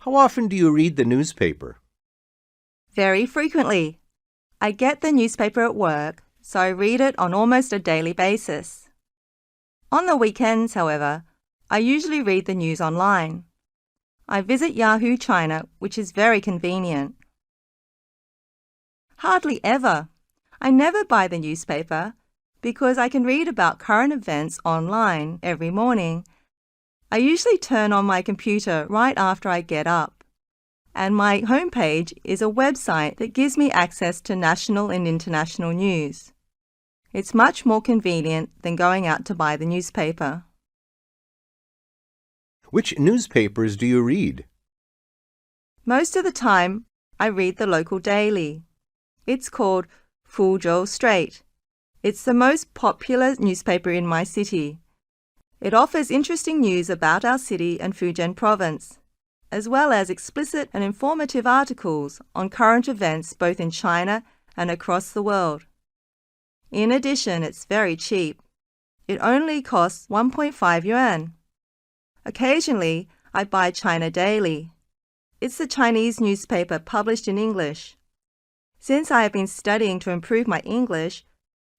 How often do you read the newspaper? Very frequently. I get the newspaper at work, so I read it on almost a daily basis. On the weekends, however, I usually read the news online. I visit Yahoo China, which is very convenient. Hardly ever. I never buy the newspaper because I can read about current events online every morning. I usually turn on my computer right after I get up, and my homepage is a website that gives me access to national and international news. It's much more convenient than going out to buy the newspaper. Which newspapers do you read? Most of the time, I read the local daily. It's called Fuzhou Daily. It's the most popular newspaper in my city. It offers interesting news about our city and Fujian province, as well as explicit and informative articles on current events both in China and across the world. In addition, it's very cheap. It only costs 1.5 yuan. Occasionally, I buy China Daily. It's a Chinese newspaper published in English. Since I have been studying to improve my English,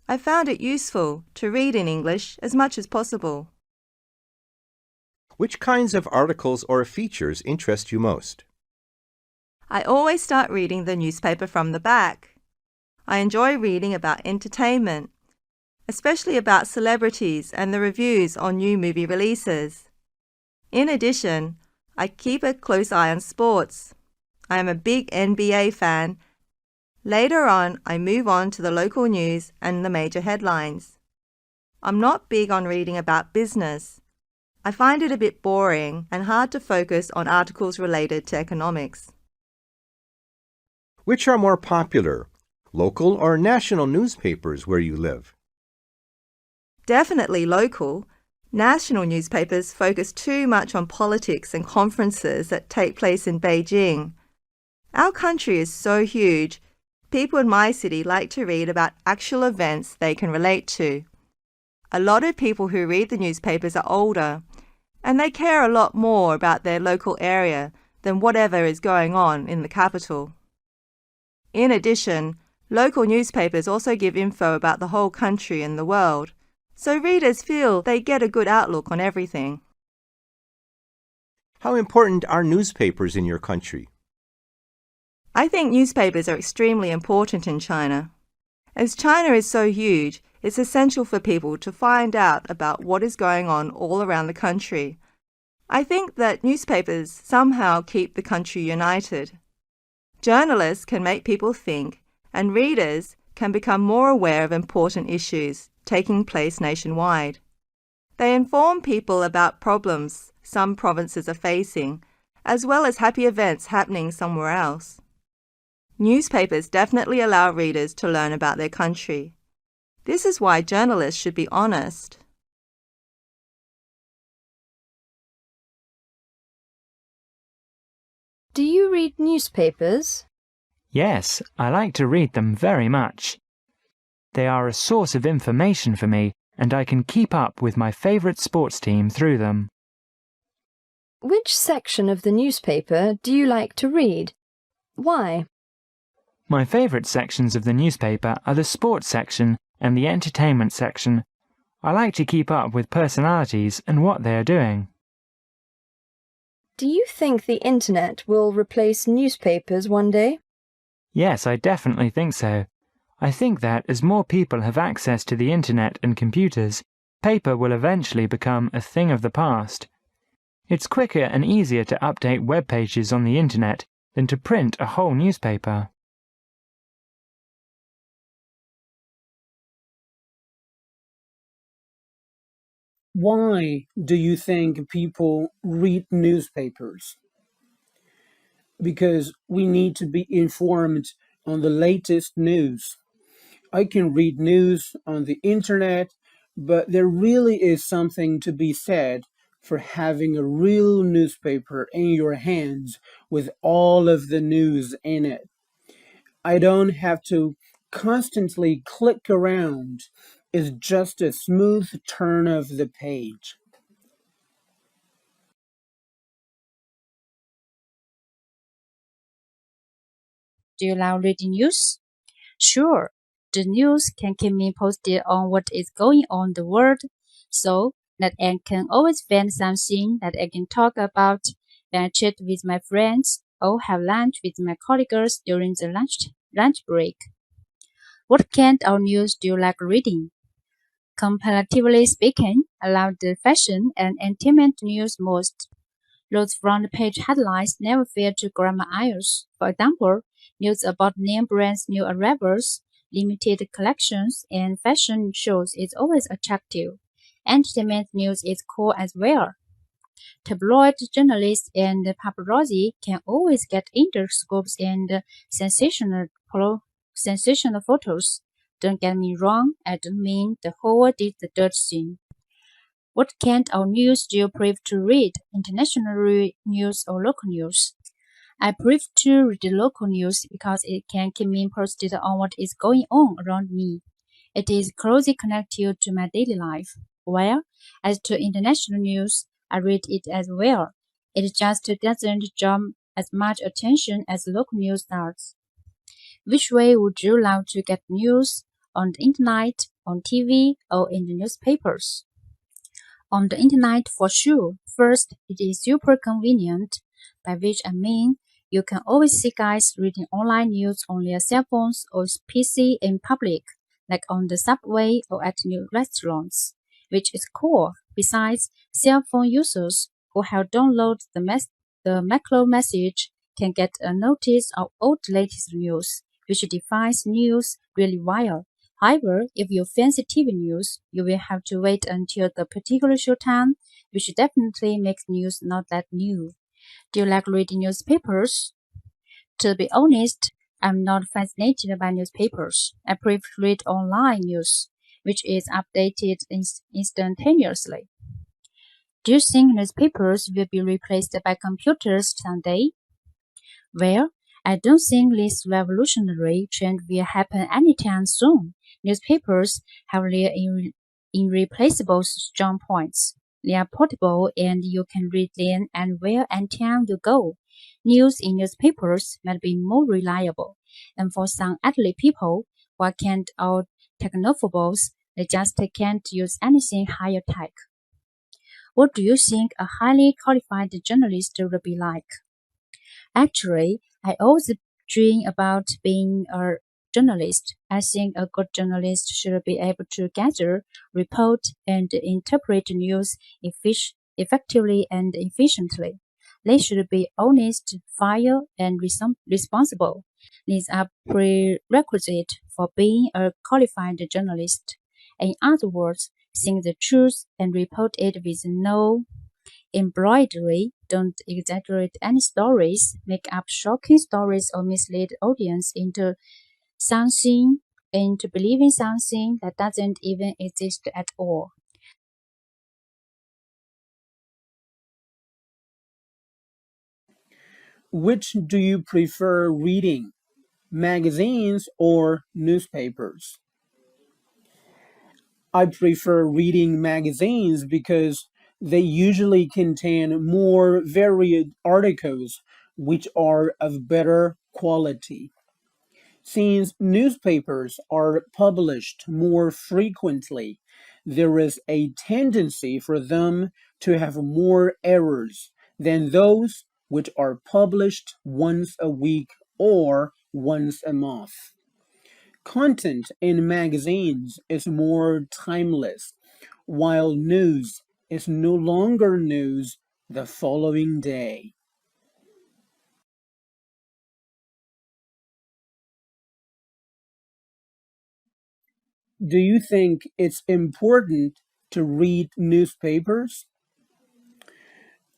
I found it useful to read in English as much as possible. Which kinds of articles or features interest you most? I always start reading the newspaper from the back. I enjoy reading about entertainment, especially about celebrities and the reviews on new movie releases. In addition, I keep a close eye on sports. I am a big NBA fan. Later on, I move on to the local news and the major headlines. I'm not big on reading about business. I find it a bit boring and hard to focus on articles related to economics. Which are more popular, local or national newspapers where you live? Definitely local. National newspapers focus too much on politics and conferences that take place in Beijing. Our country is so huge. People in my city like to read about actual events they can relate to. A lot of people who read the newspapers are older, and they care a lot more about their local area than whatever is going on in the capital. In addition, local newspapers also give info about the whole country and the world, so readers feel they get a good outlook on everything. How important are newspapers in your country? I think newspapers are extremely important in China. As China is so huge, it's essential for people to find out about what is going on all around the country. I think that newspapers somehow keep the country united. Journalists can make people think, and readers can become more aware of important issues taking place nationwide. They inform people about problems some provinces are facing, as well as happy events happening somewhere else. Newspapers definitely allow readers to learn about their country. This is why journalists should be honest. Do you read newspapers? Yes, I like to read them very much. They are a source of information for me, and I can keep up with my favourite sports team through them. Which section of the newspaper do you like to read? Why? My favourite sections of the newspaper are the sports section and the entertainment section. I like to keep up with personalities and what they are doing. Do you think the internet will replace newspapers one day? Yes, I definitely think so. I think that as more people have access to the internet and computers, paper will eventually become a thing of the past. It's quicker and easier to update web pages on the internet than to print a whole newspaper. Why do you think people read newspapers? Because we need to be informed on the latest news. I can read news on the internet, but there really is something to be said for having a real newspaper in your hands with all of the news in it. I don't have to constantly click around. It's just a smooth turn of the page. Do you like reading news? Sure, the news can keep me posted on what is going on in the world, so that I can always find something that I can talk about when I chat with my friends or have lunch with my colleagues during the lunch break. What kind of news do you like reading? Comparatively speaking, I love the fashion and entertainment news most. Those front-page headlines never fail to grab my eyes. For example, news about name brands' new arrivals, limited collections, and fashion shows is always attractive. Entertainment news is cool as well. Tabloid journalists and paparazzi can always get inter scoops and sensational photos. Don't get me wrong, I don't mean the whole did the dirt thing. What kind of news do you prefer to read, international news or local news? I prefer to read the local news because it can keep me posted on what is going on around me. It is closely connected to my daily life. While, as to international news, I read it as well. It just doesn't jump as much attention as local news does. Which way would you like to get news? On the internet, on TV, or in the newspapers? On the internet for sure. First, it is super convenient, by which I mean you can always see guys reading online news on their cell phones or PC in public, like on the subway or at new restaurants, which is cool. Besides, cell phone users who have downloaded the macro message can get a notice of all the latest news, which defines news really well. However, if you fancy TV news, you will have to wait until the particular show time, which definitely makes news not that new. Do you like reading newspapers? To be honest, I'm not fascinated by newspapers. I prefer to read online news, which is updated instantaneously. Do you think newspapers will be replaced by computers someday? Well, I don't think this revolutionary trend will happen anytime soon. Newspapers have their irreplaceable strong points. They are portable and you can read them anywhere and time you go. News in newspapers might be more reliable, and for some elderly people who are can't or technophobes, they just can't use anything higher tech. What do you think a highly qualified journalist would be like? Actually, I always dream about being a journalist. I think a good journalist should be able to gather, report, and interpret news effectively and efficiently. They should be honest, fair, and responsible. These are prerequisites for being a qualified journalist. In other words, think the truth and report it with no embroidery. Don't exaggerate any stories, make up shocking stories, or mislead audience into believing something that doesn't even exist at all. Which do you prefer reading, magazines or newspapers? I prefer reading magazines because they usually contain more varied articles which are of better quality. Since newspapers are published more frequently, there is a tendency for them to have more errors than those which are published once a week or once a month. Content in magazines is more timeless, while news is no longer news the following day. Do you think it's important to read newspapers?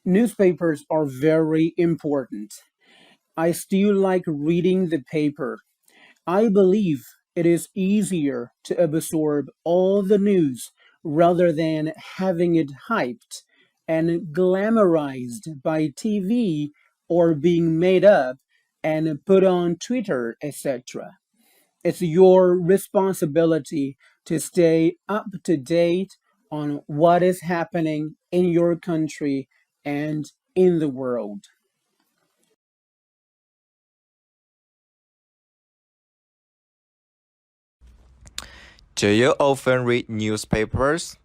Newspapers are very important. I still like reading the paper. I believe it is easier to absorb all the news rather than having it hyped and glamorized by TV or being made up and put on Twitter, etc. It's your responsibility to stay up to date on what is happening in your country and in the world. Do you often read newspapers?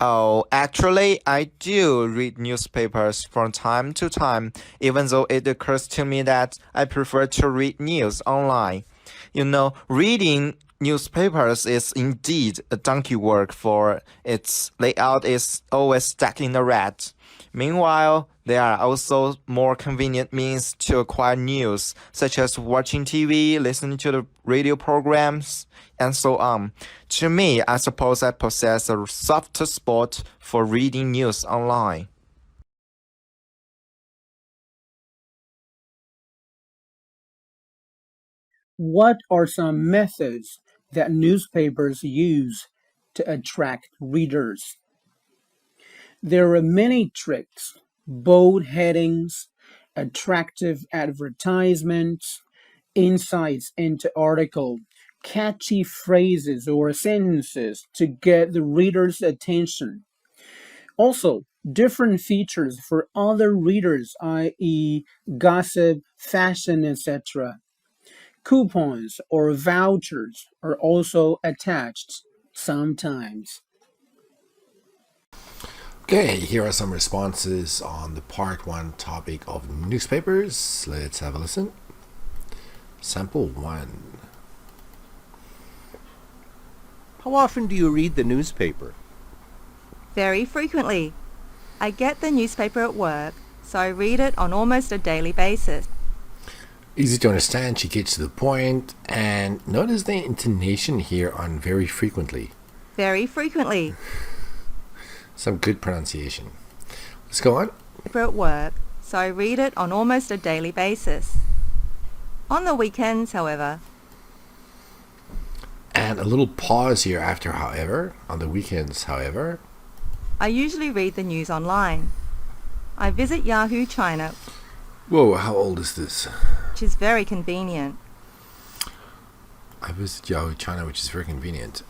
Oh, actually, I do read newspapers from time to time, even though it occurs to me that I prefer to read news online. You know, reading newspapers is indeed a donkey work, for its layout is always stuck in a rat. Meanwhile, there are also more convenient means to acquire news, such as watching TV, listening to the radio programs, and so on. To me, I suppose I possess a soft spot for reading news online. What are some methods that newspapers use to attract readers? There are many tricks: bold headings, attractive advertisements, insights into article, catchy phrases or sentences to get the reader's attention. Also, different features for other readers, i.e., gossip, fashion, etc. Coupons or vouchers are also attached sometimes. Okay, here are some responses on the part 1 topic of newspapers. Let's have a listen. Sample 1. How often do you read the newspaper? Very frequently. I get the newspaper at work, so I read it on almost a daily basis. Easy to understand, she gets to the point, and notice the intonation here on very frequently. Very frequently. Some good pronunciation. Let's go on. At work, so I read it on almost a daily basis. On the weekends, however. And a little pause here after however. On the weekends, however. I usually read the news online. I visit Yahoo China. Whoa, how old is this? Which is very convenient. I visit Yahoo China, which is very convenient.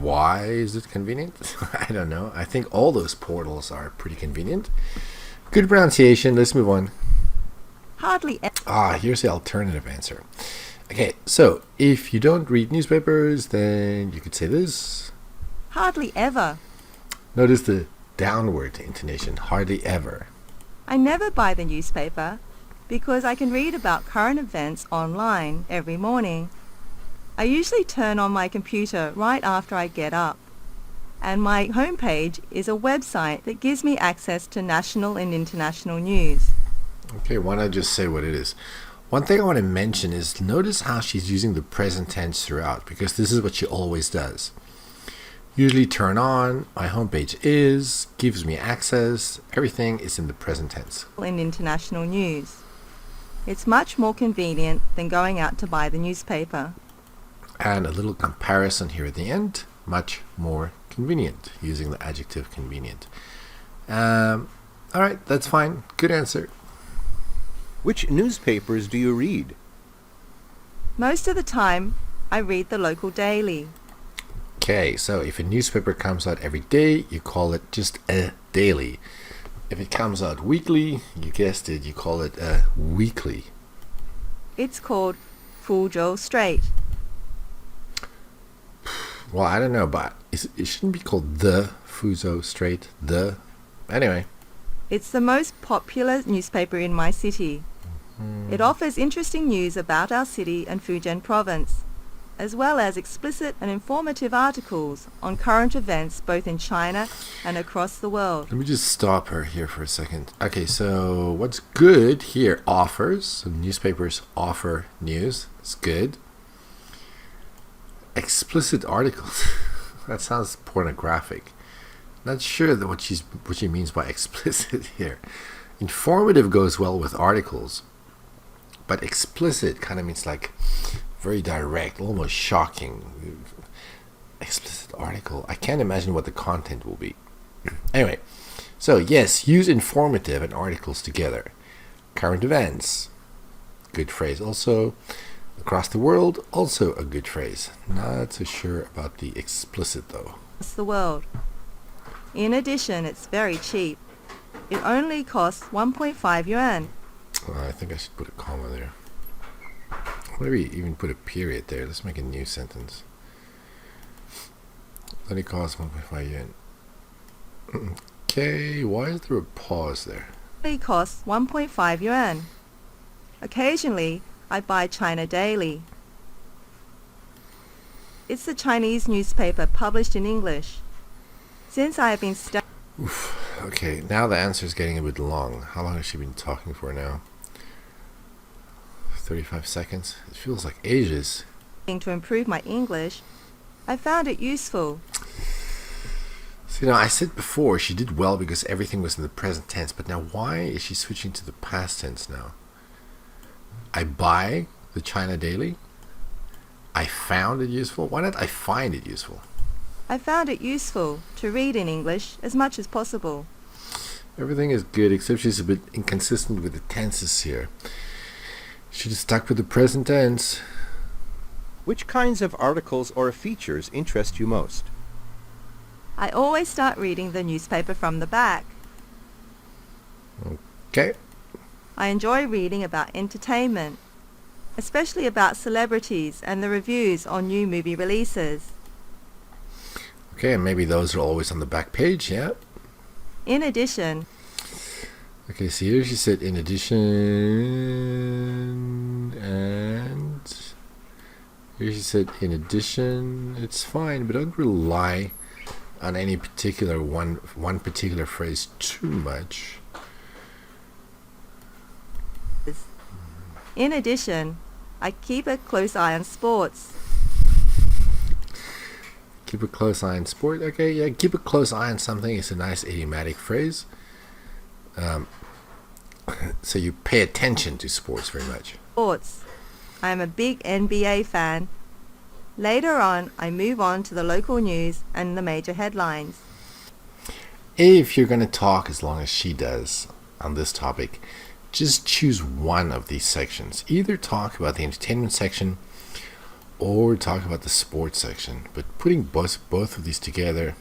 Why is it convenient? I don't know. I think all those portals are pretty convenient. Good pronunciation. Let's move on. Hardly ever. Here's the alternative answer. Okay, so if you don't read newspapers, then you could say this. Hardly ever. Notice the downward intonation. Hardly ever. I never buy the newspaper because I can read about current events online every morning. I usually turn on my computer right after I get up, and my homepage is a website that gives me access to national and international news. Okay, why not just say what it is? One thing I want to mention is notice how she's using the present tense throughout, because this is what she always does. Usually turn on, my homepage is, gives me access, everything is in the present tense. In international news. It's much more convenient than going out to buy the newspaper. And a little comparison here at the end, much more convenient, using the adjective convenient. All right, that's fine. Good answer. Which newspapers do you read? Most of the time, I read the local daily. Okay, so if a newspaper comes out every day, you call it just a daily. If it comes out weekly, you guessed it, you call it a weekly. It's called Fuzhou Straight. Well, I don't know, but it shouldn't be called the Fuzhou Straight. Anyway. It's the most popular newspaper in my city. It offers interesting news about our city and Fujian province, as well as explicit and informative articles on current events both in China and across the world. Let me just stop her here for a second. Okay, so what's good here? Offers. So newspapers offer news. It's good. Explicit articles. That sounds pornographic. Not sure that what she means by explicit here. Informative goes well with articles, but explicit kind of means like very direct, almost shocking. Explicit article. I can't imagine what the content will be. Anyway, so yes, use informative and articles together. Current events. Good phrase also. Across the world, also a good phrase. Not so sure about the explicit though. Across the world. In addition, it's very cheap. It only costs 1.5 yuan. I think I should put a comma there. Maybe even put a period there. Let's make a new sentence. Only costs 1.5 yen. Okay, why is there a pause there? It costs 1.5 yuan. Occasionally, I buy China Daily. It's a Chinese newspaper published in English. Since I have been studying... Okay, now the answer is getting a bit long. How long has she been talking for now? 35 seconds? It feels like ages. to improve my English, I found it useful. So, I said before she did well because everything was in the present tense, but now why is she switching to the past tense now? I buy the China Daily. I found it useful. Why not I find it useful? I found it useful to read in English as much as possible. Everything is good except she's a bit inconsistent with the tenses here. Should have stuck with the present tense. Which kinds of articles or features interest you most? I always start reading the newspaper from the back. Okay. I enjoy reading about entertainment, especially about celebrities and the reviews on new movie releases. Okay, and maybe those are always on the back page, yeah? In addition... Okay, so here she said in addition, and here she said in addition. It's fine, but don't rely on any particular one particular phrase too much. In addition, I keep a close eye on sports. Keep a close eye on sport. Okay, yeah, keep a close eye on something is a nice idiomatic phrase. So you pay attention to sports very much. Sports. I am a big NBA fan. Later on, I move on to the local news and the major headlines. If you're going to talk as long as she does on this topic, just choose one of these sections. Either talk about the entertainment section or talk about the sports section. But putting both of these together,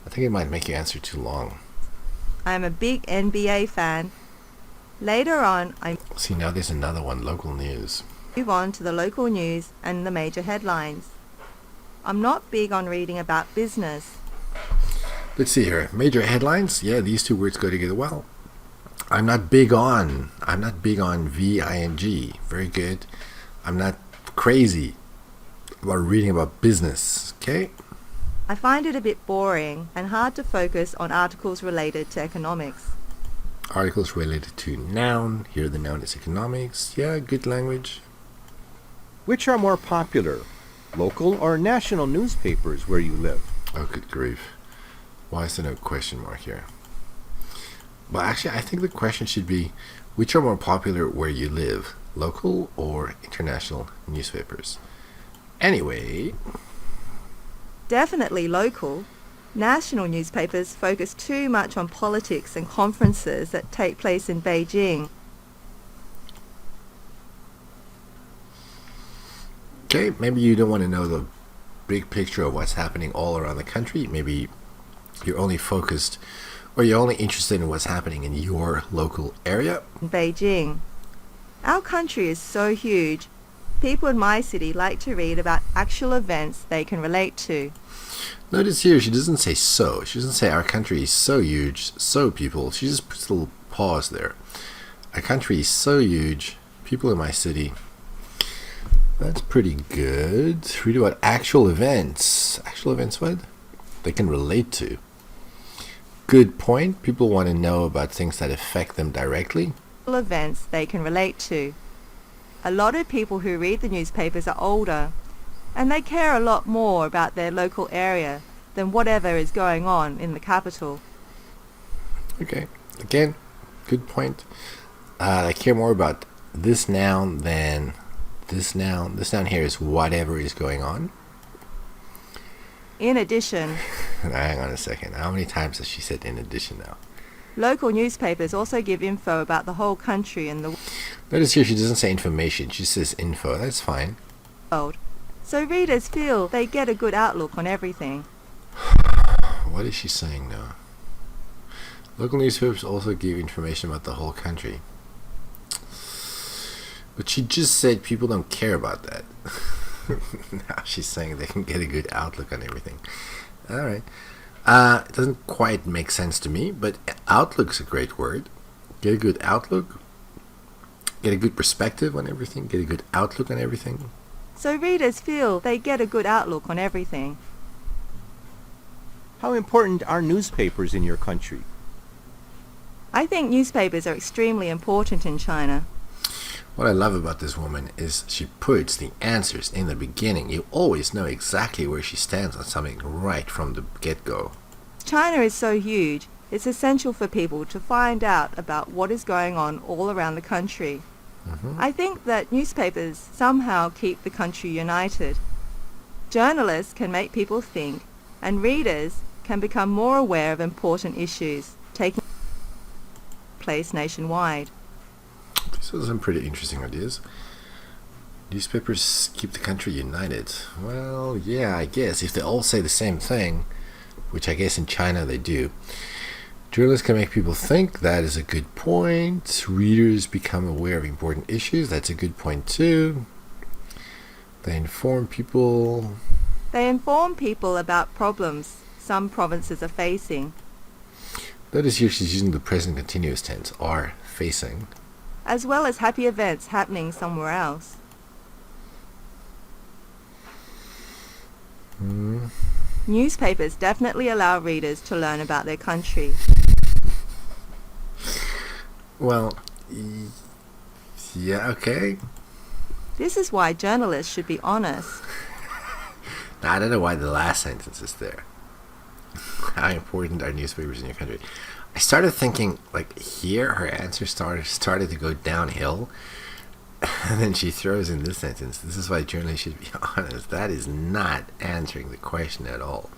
I think it might make your answer too long. I am a big NBA fan. Later on, I See, now there's another one, local news. move on to the local news and the major headlines. I'm not big on reading about business. Let's see here. Major headlines. Yeah, these two words go together well. I'm not big on VING. Very good. I'm not crazy about reading about business. Okay? I find it a bit boring and hard to focus on articles related to economics. Articles related to noun. Here the noun is economics. Yeah, good language. Which are more popular, local or national newspapers where you live? Oh, good grief. Why is there no question mark here? Well, actually, I think the question should be, which are more popular where you live, local or international newspapers? Anyway... Definitely local. National newspapers focus too much on politics and conferences that take place in Beijing. Okay, maybe you don't want to know the big picture of what's happening all around the country. Maybe you're only focused or you're only interested in what's happening in your local area. In Beijing. Our country is so huge. People in my city like to read about actual events they can relate to. Notice here she doesn't say so. She doesn't say our country is so huge, so people. She just puts a little pause there. Our country is so huge, people in my city. That's pretty good. Read about actual events. Actual events what? They can relate to. Good point. People want to know about things that affect them directly. Events they can relate to. A lot of people who read the newspapers are older, and they care a lot more about their local area than whatever is going on in the capital. Okay. Again, good point. They care more about this noun than this noun. This noun here is whatever is going on. In addition, Hang on a second. How many times has she said in addition now? local newspapers also give info about the whole country and the Notice here she doesn't say information. She says info. That's fine. world, so readers feel they get a good outlook on everything. What is she saying now? Local newspapers also give information about the whole country. But she just said people don't care about that. Now she's saying they can get a good outlook on everything. All right. It doesn't quite make sense to me, but outlook's a great word. Get a good outlook. Get a good perspective on everything. Get a good outlook on everything. So readers feel they get a good outlook on everything. How important are newspapers in your country? I think newspapers are extremely important in China. What I love about this woman is she puts the answers in the beginning. You always know exactly where she stands on something right from the get-go. China is so huge, it's essential for people to find out about what is going on all around the country. I think that newspapers somehow keep the country united. Journalists can make people think, and readers can become more aware of important issues taking place nationwide. These are some pretty interesting ideas. Newspapers keep the country united. Well, yeah, I guess if they all say the same thing, which I guess in China they do. Journalists can make people think. That is a good point. Readers become aware of important issues. That's a good point too. They inform people. They inform people about problems some provinces are facing, Notice here she's using the present continuous tense, are facing. as well as happy events happening somewhere else. Newspapers definitely allow readers to learn about their country. Well, yeah, okay. This is why journalists should be honest. Now, I don't know why the last sentence is there. How important are newspapers in your country? I started thinking, like, here her answer started to go downhill. And then she throws in this sentence. This is why journalists should be honest. That is not answering the question at all.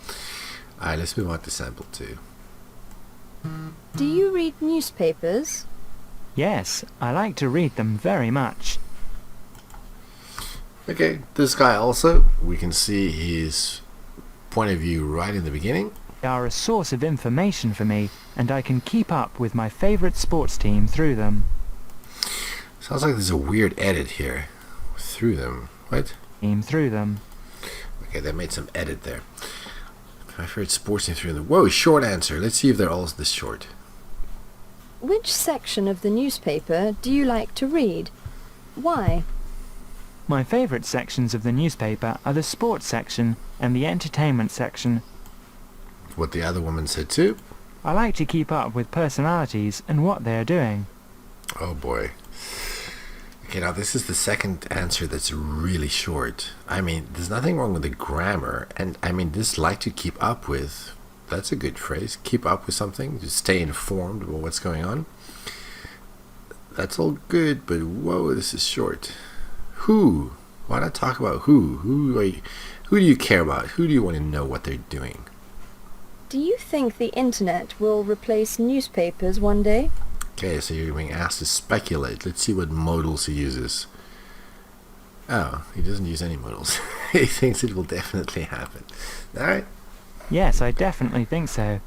Alright, let's move on to sample 2. Do you read newspapers? Yes, I like to read them very much. Okay, this guy also, we can see his point of view right in the beginning. They are a source of information for me, and I can keep up with my favourite sports team through them. Sounds like there's a weird edit here. Through them. What? Through them. Okay, they made some edit there. My favorite sports team through them. Whoa, short answer. Let's see if they're all this short. Which section of the newspaper do you like to read? Why? My favourite sections of the newspaper are the sports section and the entertainment section. What the other woman said too. I like to keep up with personalities and what they are doing. Oh boy. Okay, now this is the second answer that's really short. I mean, there's nothing wrong with the grammar, and I mean, this like to keep up with, that's a good phrase. Keep up with something, just stay informed about what's going on. That's all good, but whoa, this is short. Who? Why not talk about who? Who do you care about? Who do you want to know what they're doing? Do you think the internet will replace newspapers one day? Okay, so you're being asked to speculate. Let's see what modals he uses. Oh, he doesn't use any modals. He thinks it will definitely happen. Alright. Yes, I definitely think so.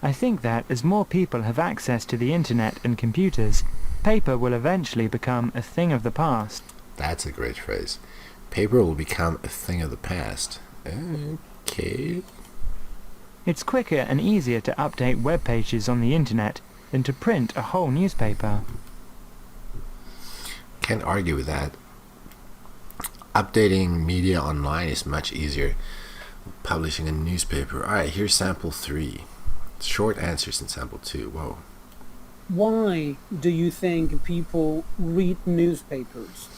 I think that as more people have access to the internet and computers, paper will eventually become a thing of the past. That's a great phrase. Paper will become a thing of the past. Okay. It's quicker and easier to update web pages on the internet than to print a whole newspaper. Can't argue with that. Updating media online is much easier. Publishing a newspaper. Alright, here's sample 3. Short answers in sample 2. Whoa. Why do you think people read newspapers?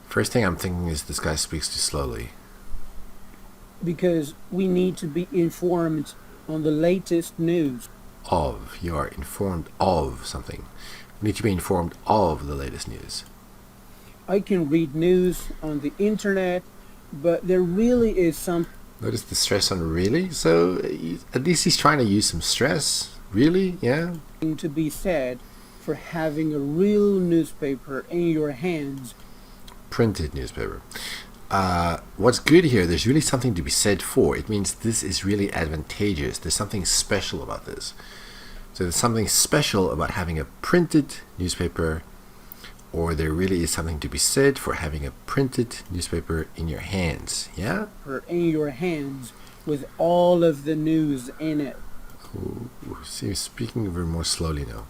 First thing I'm thinking is this guy speaks too slowly. Because we need to be informed on the latest news. You are informed of something. We need to be informed of the latest news. I can read news on the internet, but there really is something Notice the stress on really. So at least he's trying to use some stress. Really? Yeah. to be said for having a real newspaper in your hands. Printed newspaper. What's good here, there's really something to be said for. It means this is really advantageous. There's something special about this. So there's something special about having a printed newspaper or there really is something to be said for having a printed newspaper in your hands. Yeah? Or in your hands with all of the news in it. Ooh, see, speaking very more slowly now.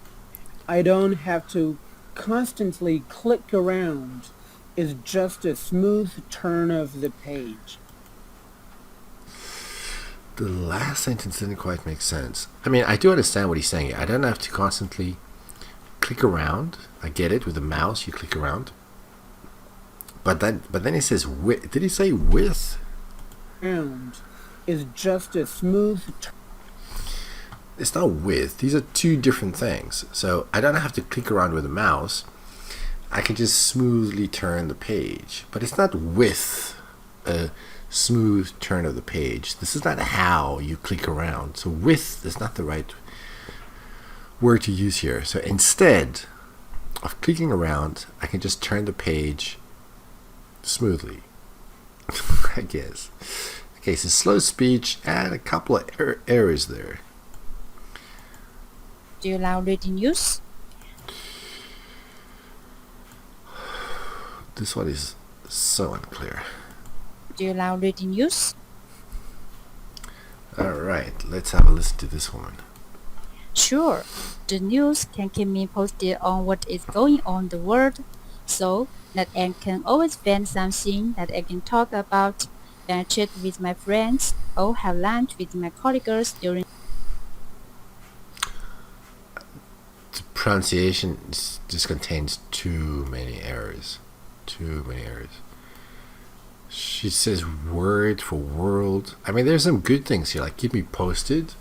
I don't have to constantly click around. It's just a smooth turn of the page. The last sentence didn't quite make sense. I mean, I do understand what he's saying. I don't have to constantly click around. I get it. With the mouse, you click around. But then he says with. Did he say with? Round is just a smooth turn. It's not with. These are two different things. So I don't have to click around with the mouse. I can just smoothly turn the page. But it's not with a smooth turn of the page. This is not how you click around. So with is not the right word to use here. So instead of clicking around, I can just turn the page smoothly. I guess. Okay, so slow speech and a couple of errors there. Do you like reading news? This one is so unclear. Do you like reading news? Alright, let's have a listen to this one. Sure. The news can keep me posted on what is going on in the world, so that I can always find something that I can talk about when I chat with my friends or have lunch with my colleagues during. The pronunciation just contains too many errors. Too many errors. She says word for world. I mean, there's some good things here, like keep me posted.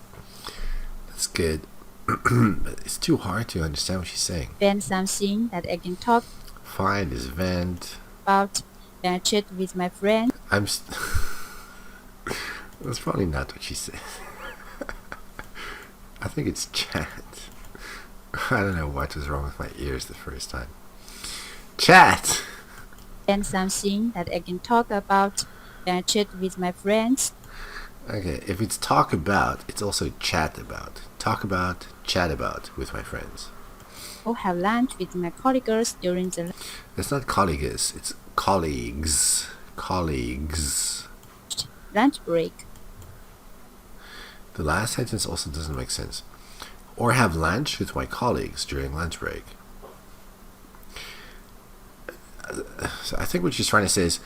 That's good. But it's too hard to understand what she's saying. Find something that I can talk Find is vent. about when I chat with my friends. That's probably not what she said. I think it's chat. I don't know what was wrong with my ears the first time. Chat! Find something that I can talk about when I chat with my friends. Okay, if it's talk about, it's also chat about. Talk about, chat about with my friends. Or have lunch with my colleagues during the It's not colleagues, it's colleagues. Colleagues. lunch break. The last sentence also doesn't make sense. Or have lunch with my colleagues during lunch break. So I think what she's trying to say is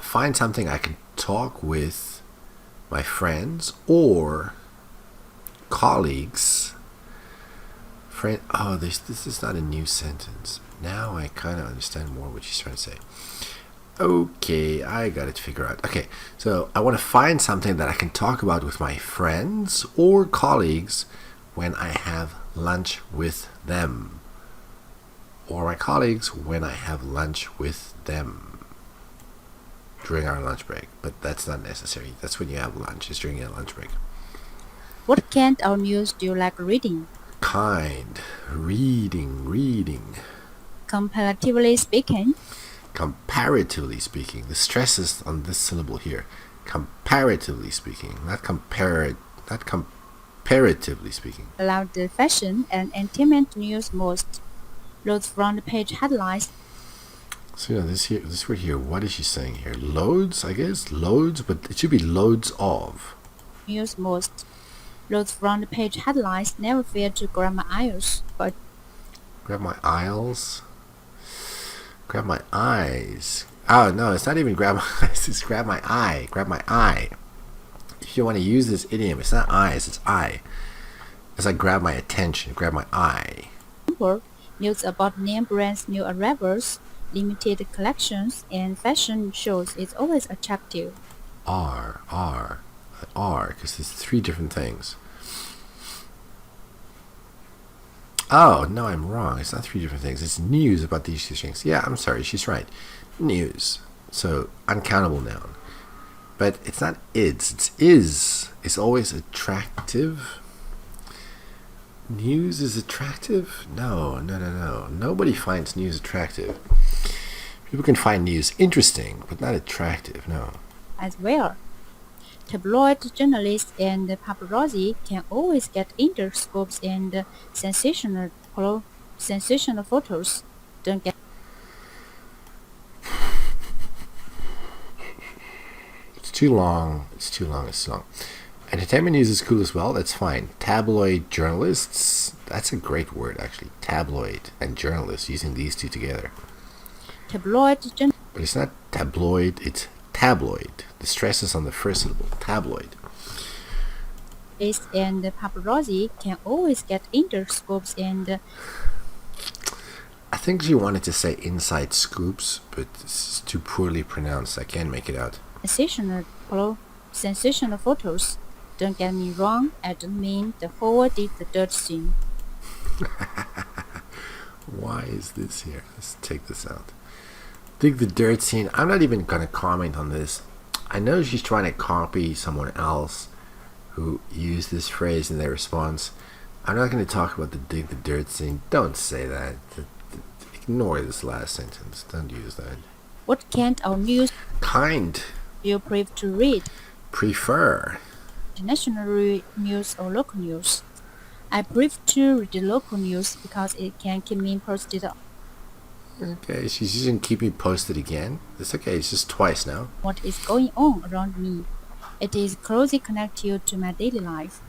find something I can talk with my friends or colleagues. Oh, this is not a new sentence. Now I kind of understand more what she's trying to say. Okay, I got it figured out. Okay, so I want to find something that I can talk about with my friends or colleagues when I have lunch with them. Or my colleagues when I have lunch with them during our lunch break. But that's not necessary. That's when you have lunch. It's during your lunch break. What kind of news do you like reading? Kind. Reading. Comparatively speaking, Comparatively speaking. The stress is on this syllable here. Comparatively speaking. Not comparatively speaking. allow the fashion and entertainment news most. Those front page headlines. So yeah, this word here, what is she saying here? Loads, I guess? Loads, but it should be loads of. News most. Those front page headlines never fail to grab my eyes, but Grab my aisles. Grab my eyes. Oh no, it's not even grab my eyes, it's grab my eye. Grab my eye. If you want to use this idiom, it's not eyes, it's eye. It's like grab my attention, grab my eye. news about name brands, new arrivals, limited collections, and fashion shows is always attractive. R, because there's three different things. Oh, no, I'm wrong. It's not three different things. It's news about these two things. Yeah, I'm sorry. She's right. News. So, uncountable noun. But it's not it's is. It's always attractive. News is attractive? No. Nobody finds news attractive. People can find news interesting, but not attractive, no. As well, tabloid journalists and paparazzi can always get interscopes and sensational photos. Don't get It's too long. It's too long. It's too long. Entertainment news is cool as well. That's fine. Tabloid journalists. That's a great word, actually. Tabloid and journalists, using these two together. tabloid But it's not tabloid, it's tabloid. The stress is on the first syllable. Tabloid. journalists and paparazzi can always get interscopes and I think she wanted to say inside scoops, but it's too poorly pronounced. I can't make it out. sensational photos. Don't get me wrong, I don't mean the whole did the dirt scene. Why is this here? Let's take this out. Dig the dirt scene. I'm not even going to comment on this. I know she's trying to copy someone else who used this phrase in their response. I'm not going to talk about the dig the dirt scene. Don't say that. Ignore this last sentence. Don't use that. What kind of news Kind. do you prefer to read? Prefer. International news or local news? I prefer to read the local news because it can keep me posted on Okay, she's using keep me posted again. It's okay, it's just twice now. what is going on around me. It is closely connected to my daily life.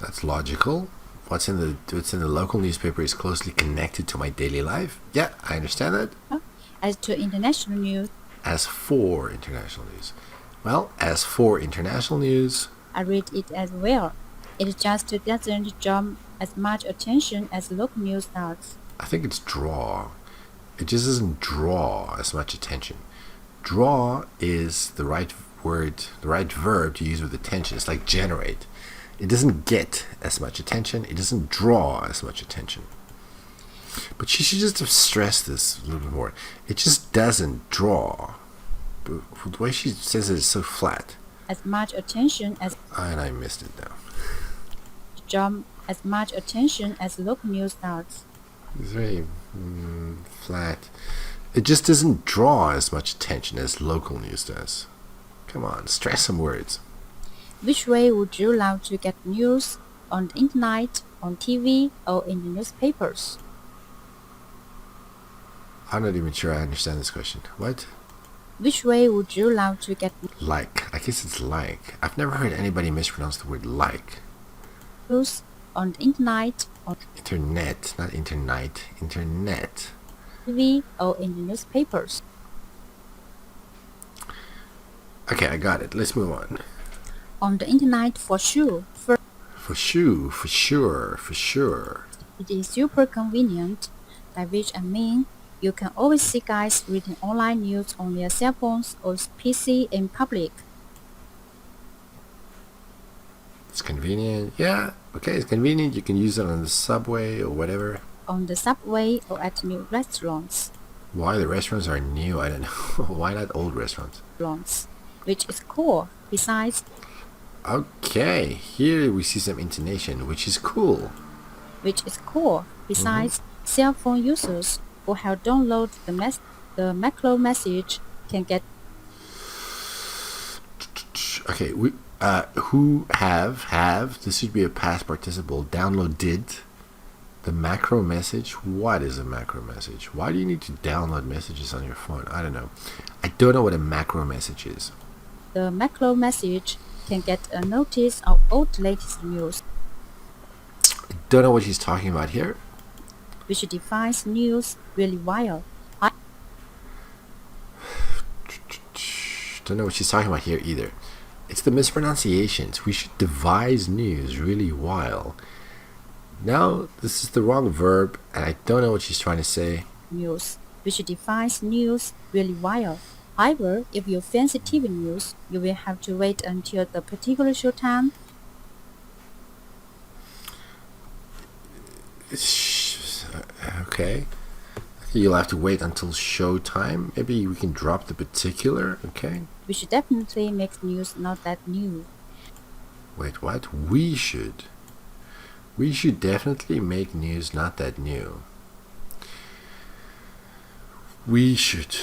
That's logical. What's in the local newspaper is closely connected to my daily life. Yeah, I understand that. As to international news, As for international news. Well, as for international news, I read it as well. It just doesn't jump as much attention as local news does. I think it's draw. It just doesn't draw as much attention. Draw is the right word, the right verb to use with attention. It's like generate. It doesn't get as much attention. It doesn't draw as much attention. But she should just have stressed this a little bit more. It just doesn't draw. But the way she says it is so flat. As much attention as And I missed it now. jump as much attention as local news does. It's very flat. It just doesn't draw as much attention as local news does. Come on, stress some words. Which way would you love to get news? On the internet, on TV, or in the newspapers? I'm not even sure I understand this question. What? Which way would you love to get Like. I guess it's like. I've never heard anybody mispronounce the word like. news? On the internet, on Internet, not internet. Internet. TV, or in the newspapers? Okay, I got it. Let's move on. On the internet for sure. First, For sure, for sure, for sure. it is super convenient, by which I mean you can always see guys reading online news on their cell phones or PC in public. It's convenient. Yeah, okay, it's convenient. You can use it on the subway or whatever. On the subway or at new restaurants, Why the restaurants are new, I don't know. Why not old restaurants? which is cool. Besides, Okay, here we see some intonation, which is cool. cell phone users who have downloaded the macro message can get Okay, we who have this should be a past participle. Downloaded the macro message. What is a macro message? Why do you need to download messages on your phone? I don't know. I don't know what a macro message is. the macro message can get a notice of all the latest news, I don't know what she's talking about here. which defines news really well. Don't know what she's talking about here either. It's the mispronunciations. We should devise news really while. Now, this is the wrong verb, and I don't know what she's trying to say. News, which defines news really well. However, if you fancy TV news, you will have to wait until the particular show time. Okay. You'll have to wait until show time. Maybe we can drop the particular. Okay. Which definitely makes news not that new. Wait, what? We should. We should definitely make news not that new. We should.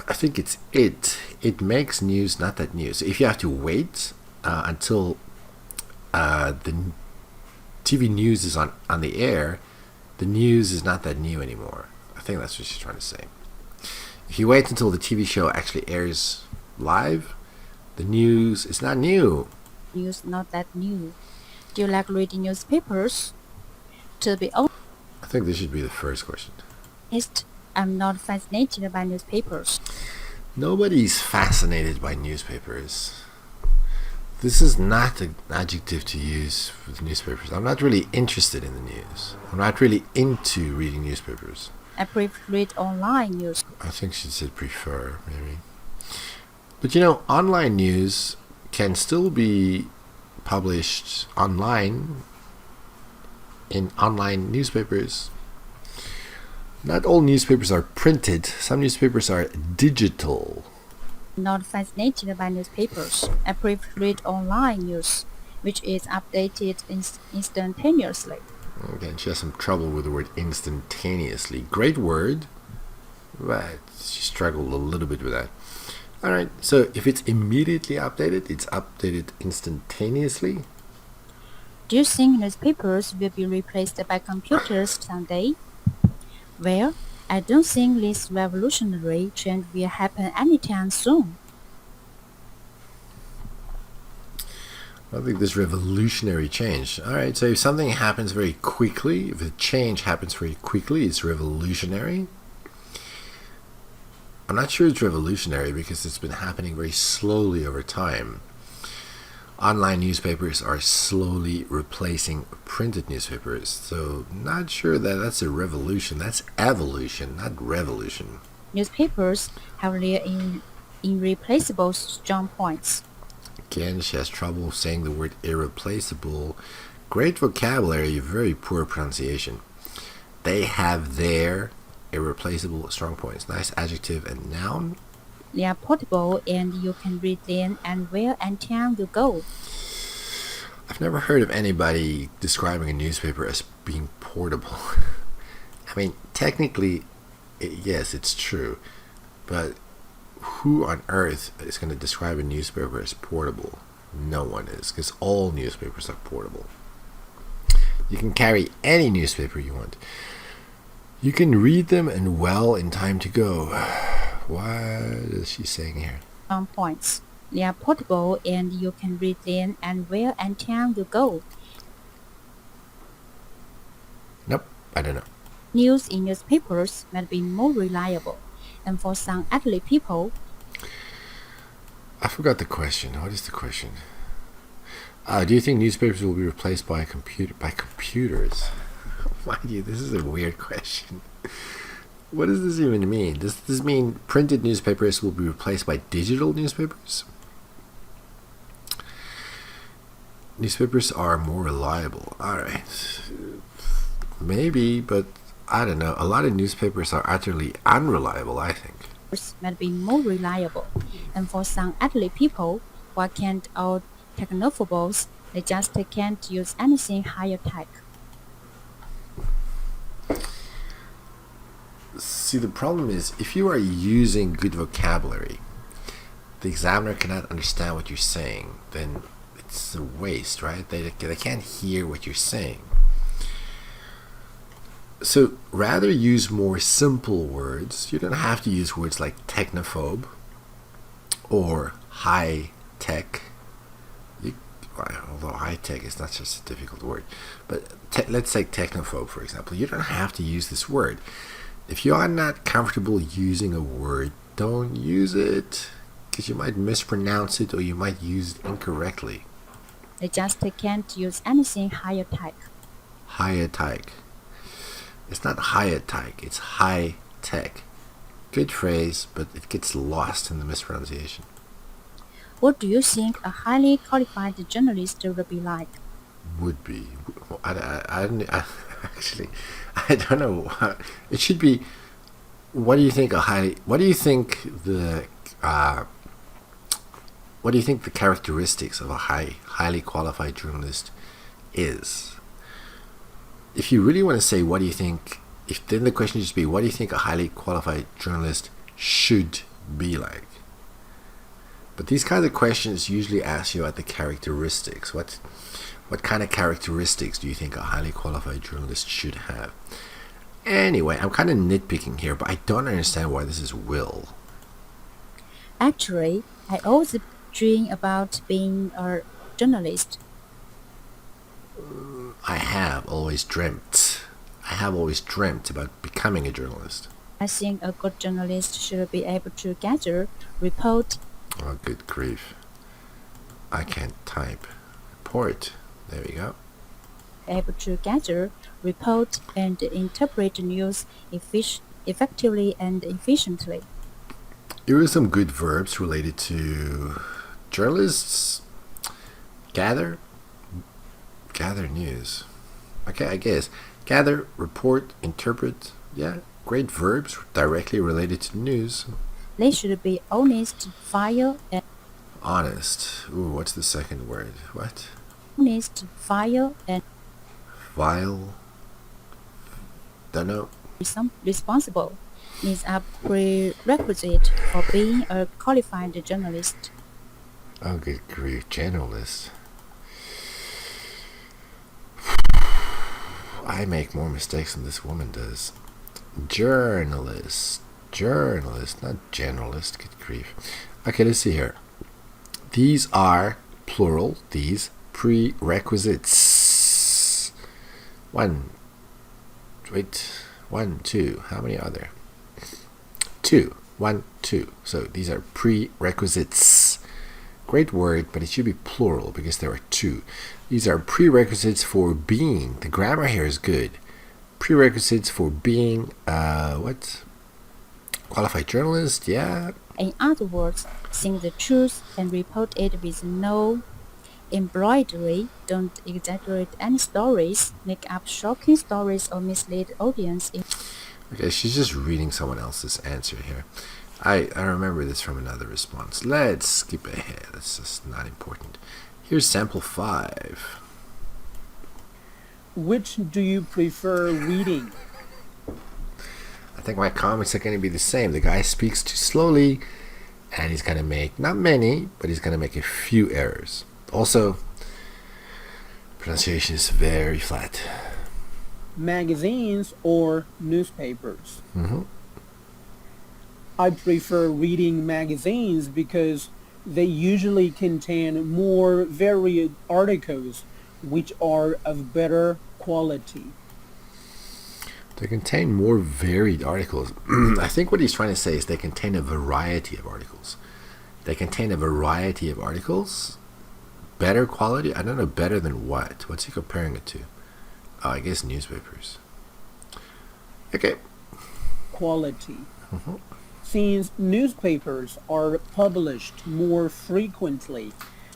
I think it's it. It makes news not that new. So if you have to wait until the TV news is on the air, the news is not that new anymore. I think that's what she's trying to say. If you wait until the TV show actually airs live, the news is not new. News not that new. Do you like reading newspapers? To be honest, I think this should be the first question. I'm not fascinated by newspapers. Nobody's fascinated by newspapers. This is not an adjective to use with newspapers. I'm not really interested in the news. I'm not really into reading newspapers. I prefer to read online news. I think she said prefer, maybe. But you know, online news can still be published online in online newspapers. Not all newspapers are printed. Some newspapers are digital. Not fascinated by newspapers. I prefer to read online news, which is updated instantaneously. Again, she has some trouble with the word instantaneously. Great word, but she struggled a little bit with that. Alright, so if it's immediately updated, it's updated instantaneously. Do you think newspapers will be replaced by computers someday? Well, I don't think this revolutionary trend will happen anytime soon. I think this revolutionary change. Alright, so if something happens very quickly, if a change happens very quickly, it's revolutionary. I'm not sure it's revolutionary because it's been happening very slowly over time. Online newspapers are slowly replacing printed newspapers, so not sure that that's a revolution. That's evolution, not revolution. Newspapers have their irreplaceable strong points. Again, she has trouble saying the word irreplaceable. Great vocabulary, very poor pronunciation. They have their irreplaceable strong points. Nice adjective and noun. They are portable and you can read them anywhere and time you go. I've never heard of anybody describing a newspaper as being portable. I mean, technically, yes, it's true. But who on earth is going to describe a newspaper as portable? No one is, because all newspapers are portable. You can carry any newspaper you want. You can read them and well in time to go. What is she saying here? Points. They are portable and you can read them anywhere and time you go. Nope, I don't know. News in newspapers might be more reliable, and for some elderly people, I forgot the question. What is the question? Do you think newspapers will be replaced by computers? This is a weird question. What does this even mean? Does this mean printed newspapers will be replaced by digital newspapers? Newspapers are more reliable. Alright. Maybe, but I don't know. A lot of newspapers are utterly unreliable, I think. Might be more reliable, and for some elderly people who can't or technophobics, they just can't use anything higher tech. See, the problem is, if you are using good vocabulary, the examiner cannot understand what you're saying, then it's a waste, right? They can't hear what you're saying. So rather use more simple words. You don't have to use words like technophobe or high tech. Although high tech is not such a difficult word, but let's say technophobe, for example. You don't have to use this word. If you are not comfortable using a word, don't use it, because you might mispronounce it or you might use it incorrectly. They just can't use anything higher tech. Higher tech. It's not higher tech, it's high tech. Good phrase, but it gets lost in the mispronunciation. What do you think a highly qualified journalist would be like? Would be. Actually, I don't know. It should be. What do you think the characteristics of a highly qualified journalist is? If you really want to say what do you think, then the question should be, what do you think a highly qualified journalist should be like? But these kinds of questions usually ask you at the characteristics. What kind of characteristics do you think a highly qualified journalist should have? Anyway, I'm kind of nitpicking here, but I don't understand why this is will. Actually, I always dream about being a journalist. I have always dreamt. I have always dreamt about becoming a journalist. I think a good journalist should be able to gather, report, Oh, good grief. I can't type. Report. There we go. report, and interpret news effectively and efficiently. Here are some good verbs related to journalists. Gather news. Okay, I guess. Gather, report, interpret. Yeah, great verbs directly related to news. They should be honest, fair, and Honest. Ooh, what's the second word? What? honest, fair, and Vile. Don't know. responsible is a prerequisite for being a qualified journalist. Oh, good grief. Generalist. I make more mistakes than this woman does. Journalist. Journalist, not generalist. Good grief. Okay, let's see here. These are, plural, these prerequisites. One, two. How many are there? Two. One, two. So these are prerequisites. Great word, but it should be plural because there are two. These are prerequisites for being. The grammar here is good. Prerequisites for being, qualified journalist, yeah. In other words, think the truth and report it with no embroidery. Don't exaggerate any stories, make up shocking stories, or mislead audience. Okay, she's just reading someone else's answer here. I remember this from another response. Let's skip ahead. That's just not important. Here's sample 5. Which do you prefer reading? I think my comments are going to be the same. The guy speaks too slowly, and he's going to make, not many, but he's going to make a few errors. Also, pronunciation is very flat. Magazines or newspapers? Mm-hmm. I prefer reading magazines because they usually contain more varied articles which are of better quality. They contain more varied articles. I think what he's trying to say is they contain a variety of articles. They contain a variety of articles. Better quality? I don't know, better than what? What's he comparing it to? Oh, I guess newspapers. Okay. Quality. Mm-hmm. Since newspapers are published more frequently,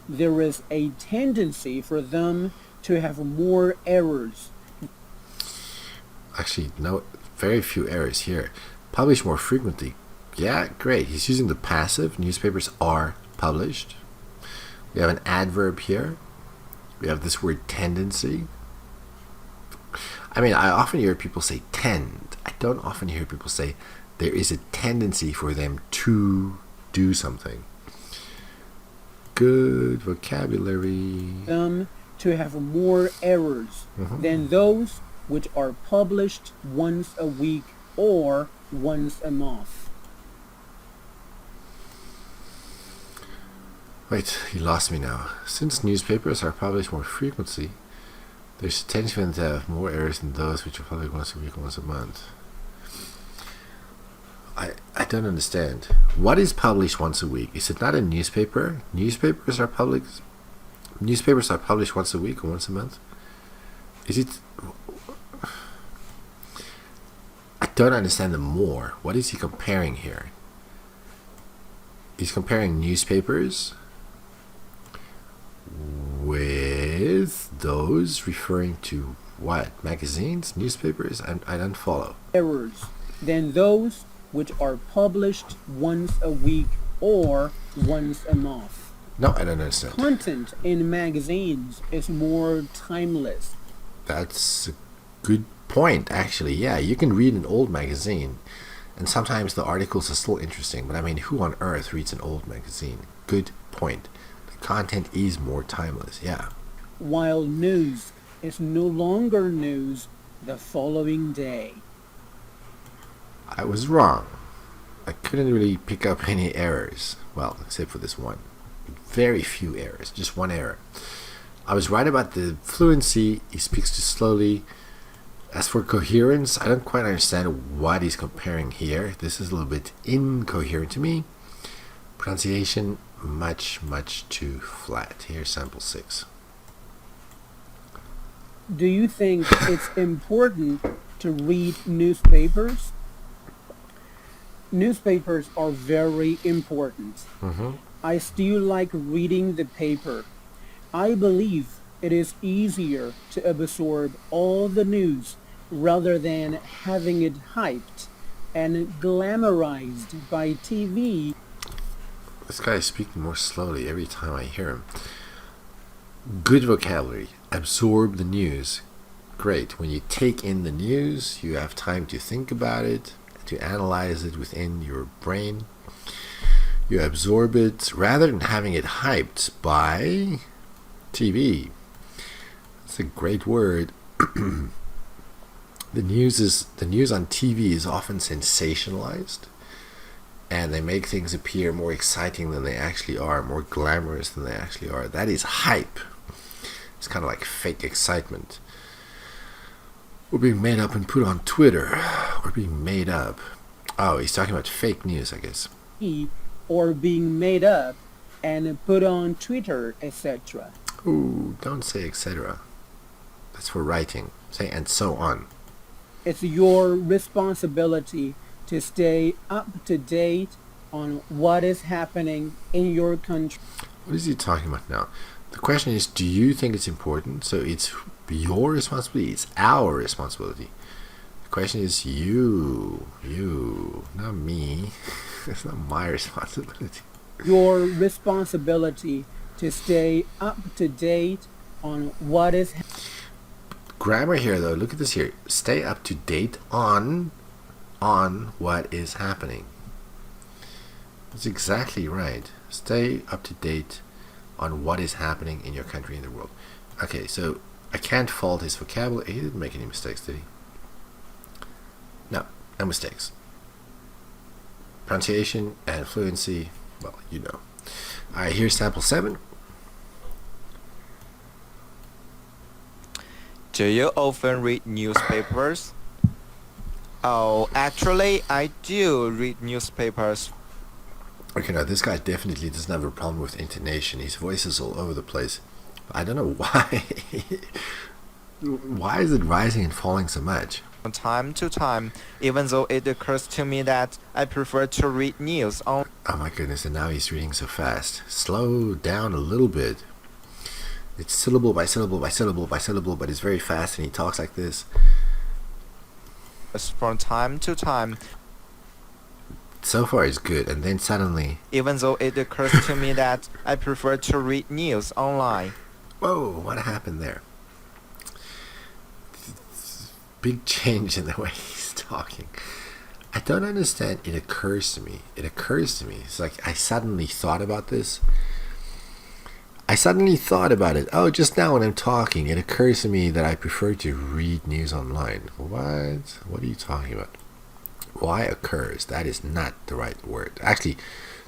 there is a tendency for them to have more errors. Actually, no, very few errors here. Publish more frequently. Yeah, great. He's using the passive. Newspapers are published. We have an adverb here. We have this word tendency. I mean, I often hear people say tend. I don't often hear people say there is a tendency for them to do something. Good vocabulary. Them to have more errors than those which are published once a week or once a month. Wait, he lost me now. Since newspapers are published more frequently, there's a tendency for them to have more errors than those which are published once a week or once a month. I don't understand. What is published once a week? Is it not a newspaper? Newspapers are published once a week or once a month? Is it? I don't understand the more. What is he comparing here? He's comparing newspapers with those referring to what? Magazines? Newspapers? I don't follow. Errors than those which are published once a week or once a month. No, I don't understand. Content in magazines is more timeless. That's a good point, actually. Yeah, you can read an old magazine, and sometimes the articles are still interesting, but I mean, who on earth reads an old magazine? Good point. The content is more timeless, yeah. While news is no longer news the following day. I was wrong. I couldn't really pick up any errors. Well, except for this one. Very few errors, just one error. I was right about the fluency. He speaks too slowly. As for coherence, I don't quite understand what he's comparing here. This is a little bit incoherent to me. Pronunciation, much too flat. Here's sample 6. Do you think it's important to read newspapers? Newspapers are very important. I still like reading the paper. I believe it is easier to absorb all the news rather than having it hyped and glamorized by TV. This guy is speaking more slowly every time I hear him. Good vocabulary. Absorb the news. Great. When you take in the news, you have time to think about it, to analyze it within your brain. You absorb it rather than having it hyped by TV. That's a great word. The news on TV is often sensationalized, and they make things appear more exciting than they actually are, more glamorous than they actually are. That is hype. It's kind of like fake excitement. Or being made up and put on Twitter. Or being made up. Oh, he's talking about fake news, I guess. Or being made up and put on Twitter, etc. Ooh, don't say etc. That's for writing. Say and so on. It's your responsibility to stay up to date on what is happening in your country. What is he talking about now? The question is, do you think it's important? So it's your responsibility. It's our responsibility. The question is you, not me. It's not my responsibility. Your responsibility to stay up to date on what is happening. Grammar here, though. Look at this here. Stay up to date on what is happening. That's exactly right. Stay up to date on what is happening in your country and the world. Okay, so I can't fault his vocabulary. He didn't make any mistakes, did he? No mistakes. Pronunciation and fluency, well, you know. Alright, here's sample 7. Do you often read newspapers? Oh, actually, I do read newspapers. Okay, now this guy definitely doesn't have a problem with intonation. His voice is all over the place. I don't know why. Why is it rising and falling so much? From time to time, even though it occurs to me that I prefer to read news on. Oh my goodness, and now he's reading so fast. Slow down a little bit. It's syllable by syllable by syllable by syllable, but it's very fast and he talks like this. From time to time. So far it's good, and then suddenly... Even though it occurs to me that I prefer to read news online. Whoa, what happened there? Big change in the way he's talking. I don't understand. It occurs to me. It's like I suddenly thought about this. I suddenly thought about it. Oh, just now when I'm talking, it occurs to me that I prefer to read news online. What? What are you talking about? Why occurs? That is not the right word. Actually,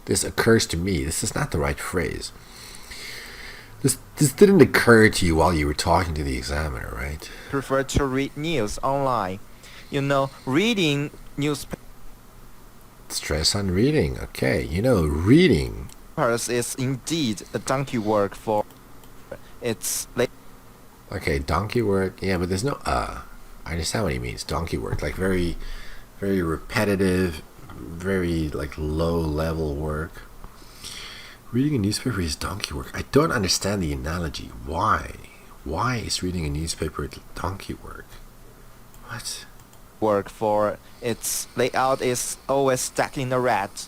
this occurs to me. This is not the right phrase. This didn't occur to you while you were talking to the examiner, right? Prefer to read news online. You know, reading newspapers Stress on reading. Okay, you know, reading. Is indeed a donkey work for it's like. Okay, donkey work. Yeah, but there's no I understand what he means. Donkey work, like very, very repetitive, very like low level work. Reading a newspaper is donkey work. I don't understand the analogy. Why? Why is reading a newspaper donkey work? What? Work for its layout is always stuck in a rut.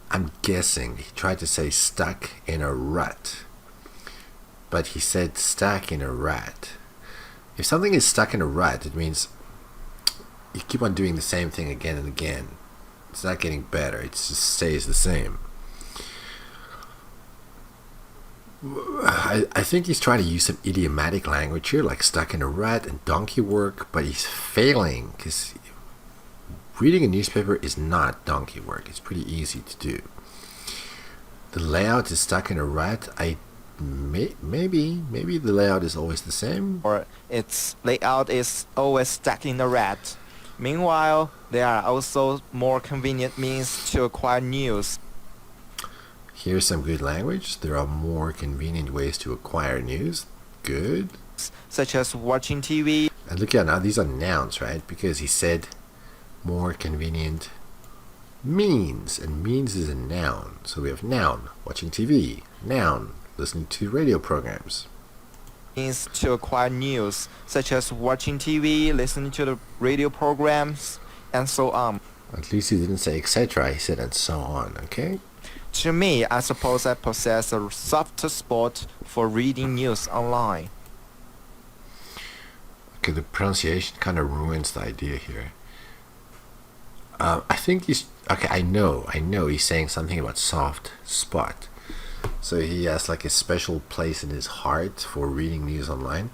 I'm guessing he tried to say stuck in a rut, but he said stuck in a rut. If something is stuck in a rut, it means you keep on doing the same thing again and again. It's not getting better, it just stays the same. I I think he's trying to use some idiomatic language here, like stuck in a rut and donkey work, but he's failing because reading a newspaper is not donkey work. It's pretty easy to do. The layout is stuck in a rut. Maybe the layout is always the same. Or its layout is always stuck in a rat. Meanwhile, there are also more convenient means to acquire news. Here's some good language. There are more convenient ways to acquire news. Good. Such as watching TV. And look at now, these are nouns, right? Because he said more convenient means, and means is a noun. So we have noun, watching TV, noun, listening to radio programs. Means to acquire news, such as watching TV, listening to the radio programs, and so on. At least he didn't say etc. He said and so on, okay? To me, I suppose I possess a soft spot for reading news online. Okay, the pronunciation kind of ruins the idea here. I think he's... Okay, I know he's saying something about soft spot. So he has like a special place in his heart for reading news online.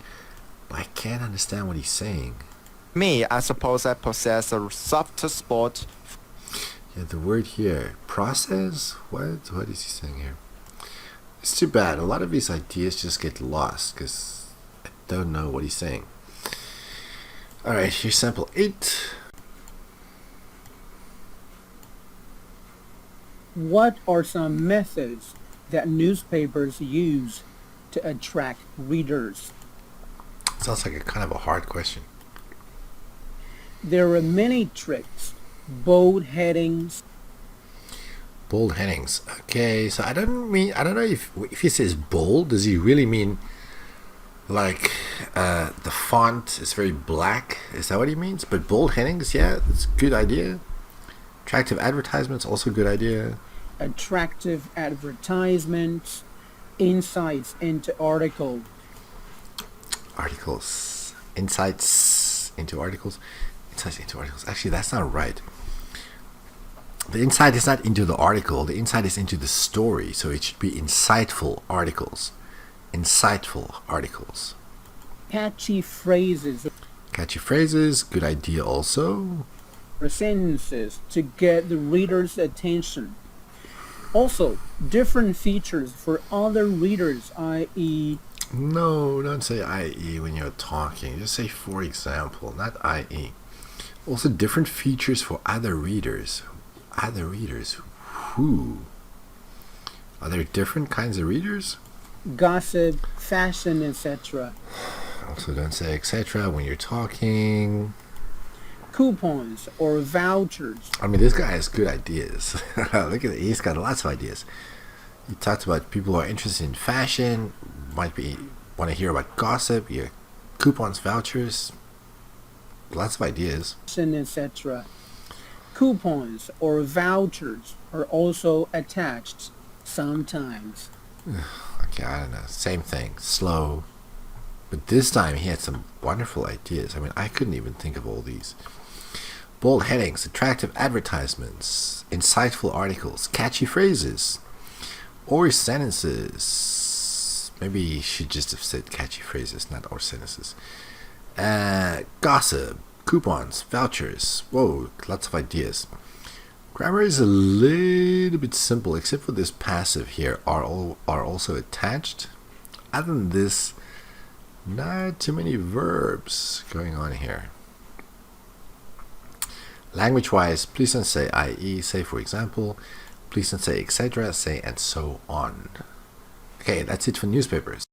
But I can't understand what he's saying. Me, I suppose I possess a soft spot. Yeah, the word here, process? What is he saying here? It's too bad. A lot of these ideas just get lost because I don't know what he's saying. Alright, here's sample 8. What are some methods that newspapers use to attract readers? Sounds like a kind of a hard question. There are many tricks. Bold headings. Bold headings. Okay, so I don't know if he says bold, does he really mean like the font is very black? Is that what he means? But bold headings, yeah, that's a good idea. Attractive advertisements, also a good idea. Attractive advertisements. Insights into articles. Articles. Insights into articles. Insights into articles. Actually, that's not right. The insight is not into the article. The insight is into the story. So it should be insightful articles. Insightful articles. Catchy phrases. Catchy phrases. Good idea also. Or sentences to get the reader's attention. Also, different features for other readers, i.e. No, don't say i.e. when you're talking. Just say for example, not i.e. Also, different features for other readers. Other readers. Who? Are there different kinds of readers? Gossip, fashion, etc. Also, don't say etc. when you're talking. Coupons or vouchers. I mean, this guy has good ideas. Look at it. He's got lots of ideas. He talked about people who are interested in fashion, want to hear about gossip, yeah, coupons, vouchers, lots of ideas. Etc. Coupons or vouchers are also attached sometimes. Okay, I don't know. Same thing. Slow. But this time he had some wonderful ideas. I mean, I couldn't even think of all these. Bold headings, attractive advertisements, insightful articles, catchy phrases, or sentences. Maybe you should just have said catchy phrases, not or sentences. Gossip, coupons, vouchers. Whoa, lots of ideas. Grammar is a little bit simple, except for this passive here are also attached. Other than this, not too many verbs going on here. Language-wise, please don't say i.e., say for example. Please don't say etc., say and so on. Okay, that's it for newspapers.